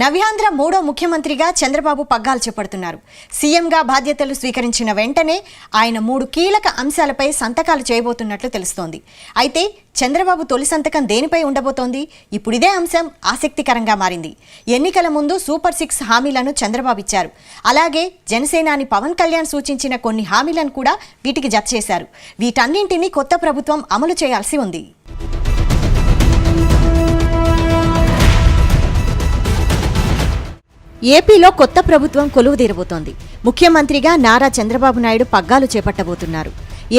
నవ్యాంధ్ర మూడో ముఖ్యమంత్రిగా చంద్రబాబు పగ్గాలు చేపడుతున్నారు. సీఎంగా బాధ్యతలు స్వీకరించిన వెంటనే ఆయన 3 కీలక అంశాలపై సంతకాలు చేయబోతున్నట్లు తెలుస్తోంది. అయితే చంద్రబాబు తొలి సంతకం దేనిపై ఉండబోతోంది? ఇప్పుడిదే అంశం ఆసక్తికరంగా మారింది. ఎన్నికల ముందు సూపర్ 6 హామీలను చంద్రబాబు ఇచ్చారు. అలాగే జనసేనాని పవన్ కళ్యాణ్ సూచించిన కొన్ని హామీలను కూడా వీటికి జత చేశారు. వీటన్నింటినీ కొత్త ప్రభుత్వం అమలు చేయాల్సి ఉంది. ఏపీలో కొత్త ప్రభుత్వం కొలువుదీరబోతోంది. ముఖ్యమంత్రిగా నారా చంద్రబాబు నాయుడు పగ్గాలు చేపట్టబోతున్నారు.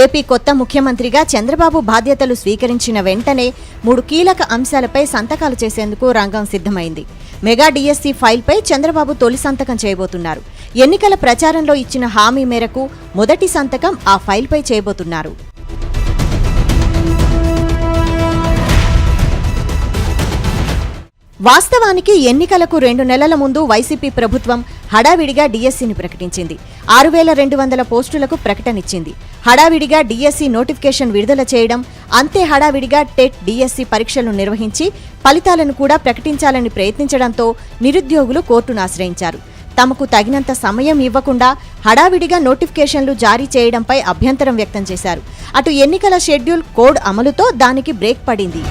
ఏపీ కొత్త ముఖ్యమంత్రిగా చంద్రబాబు బాధ్యతలు స్వీకరించిన వెంటనే 3 కీలక అంశాలపై సంతకాలు చేసేందుకు రంగం సిద్ధమైంది. మెగా డిఎస్సి ఫైల్పై చంద్రబాబు తొలి సంతకం చేయబోతున్నారు. ఎన్నికల ప్రచారంలో ఇచ్చిన హామీ మేరకు మొదటి సంతకం ఆ ఫైల్పై చేయబోతున్నారు. వాస్తవానికి ఎన్నికలకు 2 నెలల ముందు వైసీపీ ప్రభుత్వం హడావిడిగా డిఎస్సిని ప్రకటించింది. 6200 పోస్టులకు ప్రకటనిచ్చింది. హడావిడిగా డిఎస్సి నోటిఫికేషన్ విడుదల చేయడం, అంతే హడావిడిగా టెట్ డిఎస్సి పరీక్షలు నిర్వహించి ఫలితాలను కూడా ప్రకటించాలని ప్రయత్నించడంతో నిరుద్యోగులు కోర్టును ఆశ్రయించారు. తమకు తగినంత సమయం ఇవ్వకుండా హడావిడిగా నోటిఫికేషన్లు జారీ చేయడంపై అభ్యంతరం వ్యక్తం చేశారు. అటు ఎన్నికల షెడ్యూల్ కోడ్ అమలుతో దానికి బ్రేక్ పడింది.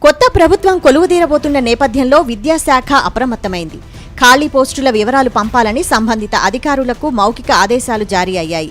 కొత్త ప్రభుత్వం కొలువుదీరబోతున్న నేపథ్యంలో విద్యాశాఖ అప్రమత్తమైంది. ఖాళీ పోస్టుల వివరాలు పంపాలని సంబంధిత అధికారులకు మౌఖిక ఆదేశాలు జారీ అయ్యాయి.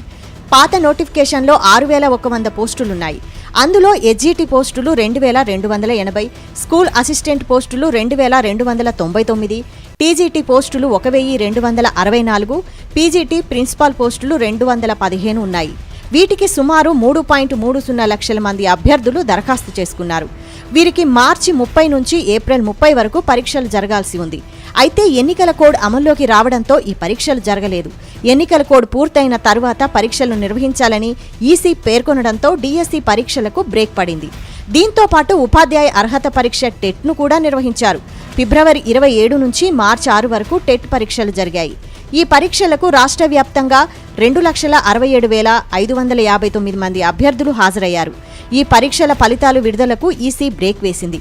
పాత నోటిఫికేషన్లో 6100 పోస్టులున్నాయి. అందులో ఎస్జీటీ పోస్టులు 2280, స్కూల్ అసిస్టెంట్ పోస్టులు 2299, టీజీటీ పోస్టులు 1264, పీజీటీ ప్రిన్సిపాల్ పోస్టులు 215 ఉన్నాయి. వీటికి సుమారు 3.30 లక్షల మంది అభ్యర్థులు దరఖాస్తు చేసుకున్నారు. వీరికి మార్చి 30 నుంచి ఏప్రిల్ 30 వరకు పరీక్షలు జరగాల్సి ఉంది. అయితే ఎన్నికల కోడ్ అమల్లోకి రావడంతో ఈ పరీక్షలు జరగలేదు. ఎన్నికల కోడ్ పూర్తయిన తర్వాత పరీక్షలు నిర్వహించాలని ఈసీ పేర్కొనడంతో డిఎస్సి పరీక్షలకు బ్రేక్ పడింది. దీంతో పాటు ఉపాధ్యాయ అర్హత పరీక్ష టెట్ను కూడా నిర్వహించారు. ఫిబ్రవరి 27 నుంచి మార్చి 6 వరకు టెట్ పరీక్షలు జరిగాయి. ఈ పరీక్షలకు రాష్ట్ర వ్యాప్తంగా 2,67,559 మంది అభ్యర్థులు హాజరయ్యారు. ఈ పరీక్షల ఫలితాలు విడుదలకు ఈసీ బ్రేక్ వేసింది.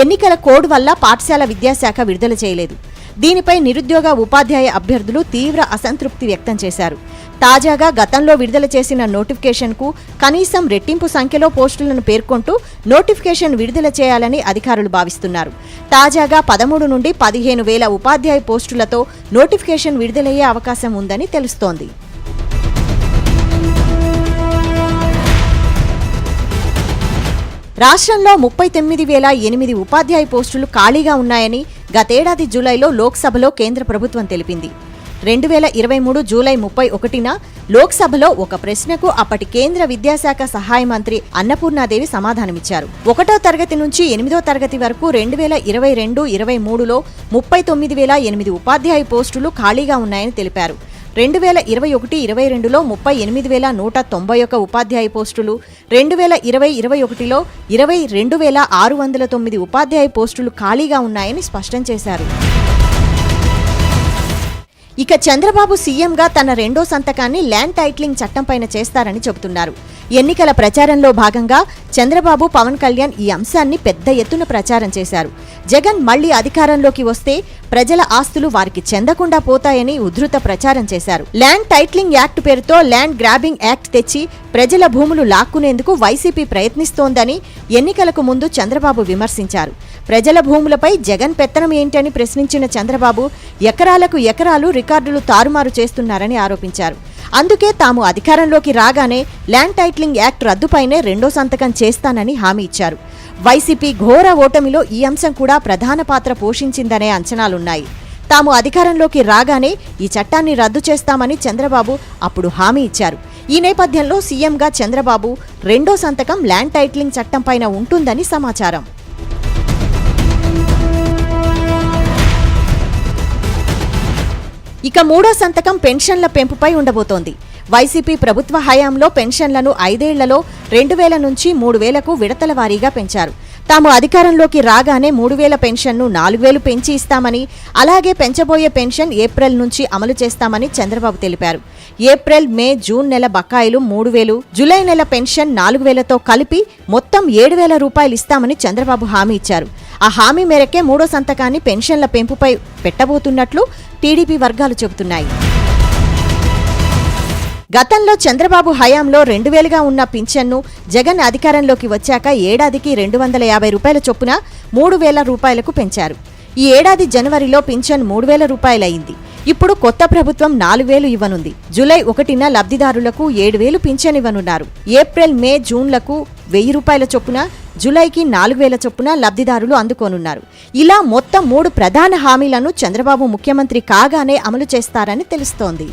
ఎన్నికల కోడ్ వల్ల పాఠశాల విద్యాశాఖ విడుదల చేయలేదు. దీనిపై నిరుద్యోగ ఉపాధ్యాయ అభ్యర్థులు తీవ్ర అసంతృప్తి వ్యక్తం చేశారు. తాజాగా గతంలో విడుదల చేసిన నోటిఫికేషన్కు కనీసం రెట్టింపు సంఖ్యలో పోస్టులను పేర్కొంటూ నోటిఫికేషన్ విడుదల చేయాలని అధికారులు భావిస్తున్నారు. తాజాగా 13 నుండి 15,000 ఉపాధ్యాయ పోస్టులతో నోటిఫికేషన్ విడుదలయ్యే అవకాశం ఉందని తెలుస్తోంది. రాష్ట్రంలో 39,008 ఉపాధ్యాయ పోస్టులు ఖాళీగా ఉన్నాయని గతేడాది జూలైలో లోక్సభలో కేంద్ర ప్రభుత్వం తెలిపింది. 2023 జూలై 31న లోక్సభలో ఒక ప్రశ్నకు అప్పటి కేంద్ర విద్యాశాఖ సహాయ మంత్రి అన్నపూర్ణాదేవి సమాధానమిచ్చారు. 1వ తరగతి నుంచి 8వ తరగతి వరకు 2022-23లో 39,008 ఉపాధ్యాయ పోస్టులు ఖాళీగా ఉన్నాయని తెలిపారు. 2021-22లో 38,191 ఉపాధ్యాయ పోస్టులు, 2020-21లో 22,609 ఉపాధ్యాయ పోస్టులు ఖాళీగా ఉన్నాయని స్పష్టం చేశారు. ఇక చంద్రబాబు సీఎంగా తన 2వ సంతకాన్ని ల్యాండ్ టైటిలింగ్ చట్టంపైన చేస్తారని చెబుతున్నారు. ఎన్నికల ప్రచారంలో భాగంగా చంద్రబాబు, పవన్ కళ్యాణ్ ఈ అంశాన్ని పెద్ద ఎత్తున ప్రచారం చేశారు. జగన్ మళ్లీ అధికారంలోకి వస్తే ప్రజల ఆస్తులు వారికి చెందకుండా పోతాయని ఉధృత ప్రచారం చేశారు. ల్యాండ్ టైటిలింగ్ యాక్ట్ పేరుతో ల్యాండ్ గ్రాబింగ్ యాక్ట్ తెచ్చి ప్రజల భూములు లాక్కునేందుకు వైసీపీ ప్రయత్నిస్తోందని ఎన్నికలకు ముందు చంద్రబాబు విమర్శించారు. ప్రజల భూములపై జగన్ పెత్తనం ఏంటని ప్రశ్నించిన చంద్రబాబు ఎకరాలకు ఎకరాలు రికార్డులు తారుమారు చేస్తున్నారని ఆరోపించారు. అందుకే తాము అధికారంలోకి రాగానే ల్యాండ్ టైటిలింగ్ యాక్ట్ రద్దుపైనే 2వ సంతకం చేస్తానని హామీ ఇచ్చారు. వైసీపీ ఘోర ఓటమిలో ఈ అంశం కూడా ప్రధాన పాత్ర పోషించిందనే అంచనాలున్నాయి. తాము అధికారంలోకి రాగానే ఈ చట్టాన్ని రద్దు చేస్తామని చంద్రబాబు అప్పుడు హామీ ఇచ్చారు. ఈ నేపథ్యంలో సీఎంగా చంద్రబాబు 2వ సంతకం ల్యాండ్ టైటిలింగ్ చట్టంపైన ఉంటుందని సమాచారం. ఇక 3వ సంతకం పెన్షన్ల పెంపుపై ఉండబోతోంది. వైసీపీ ప్రభుత్వ హయాంలో పెన్షన్లను 5 ఏళ్లలో 2,000 నుంచి 3,000కు విడతల వారీగా పెంచారు. తాము అధికారంలోకి రాగానే 3,000 పెన్షన్ను 4,000 పెంచి ఇస్తామని, అలాగే పెంచబోయే పెన్షన్ ఏప్రిల్ నుంచి అమలు చేస్తామని చంద్రబాబు తెలిపారు. ఏప్రిల్, మే, జూన్ నెల బకాయిలు 3,000, జూలై నెల పెన్షన్ 4,000తో కలిపి మొత్తం 7,000 రూపాయలు ఇస్తామని చంద్రబాబు హామీ ఇచ్చారు. ఆ హామీ మేరకే 3వ సంతకాన్ని పెన్షన్ల పెంపుపై పెట్టబోతున్నట్లు టీడీపీ వర్గాలు చెబుతున్నాయి. గతంలో చంద్రబాబు హయాంలో 2,000గా ఉన్న పింఛన్ను జగన్ అధికారంలోకి వచ్చాక ఏడాదికి 250 రూపాయల చొప్పున 3,000 రూపాయలకు పెంచారు. ఈ ఏడాది జనవరిలో పింఛన్ 3,000 రూపాయలయింది. ఇప్పుడు కొత్త ప్రభుత్వం 4,000 ఇవ్వనుంది. జూలై 1న లబ్ధిదారులకు 7,000 పింఛన్ ఇవ్వనున్నారు. ఏప్రిల్, మే, జూన్లకు 1,000 రూపాయల చొప్పున, జూలైకి 4,000 చొప్పున లబ్ధిదారులు అందుకోనున్నారు. ఇలా మొత్తం 3 ప్రధాన హామీలను చంద్రబాబు ముఖ్యమంత్రి కాగానే అమలు చేస్తారని తెలుస్తోంది.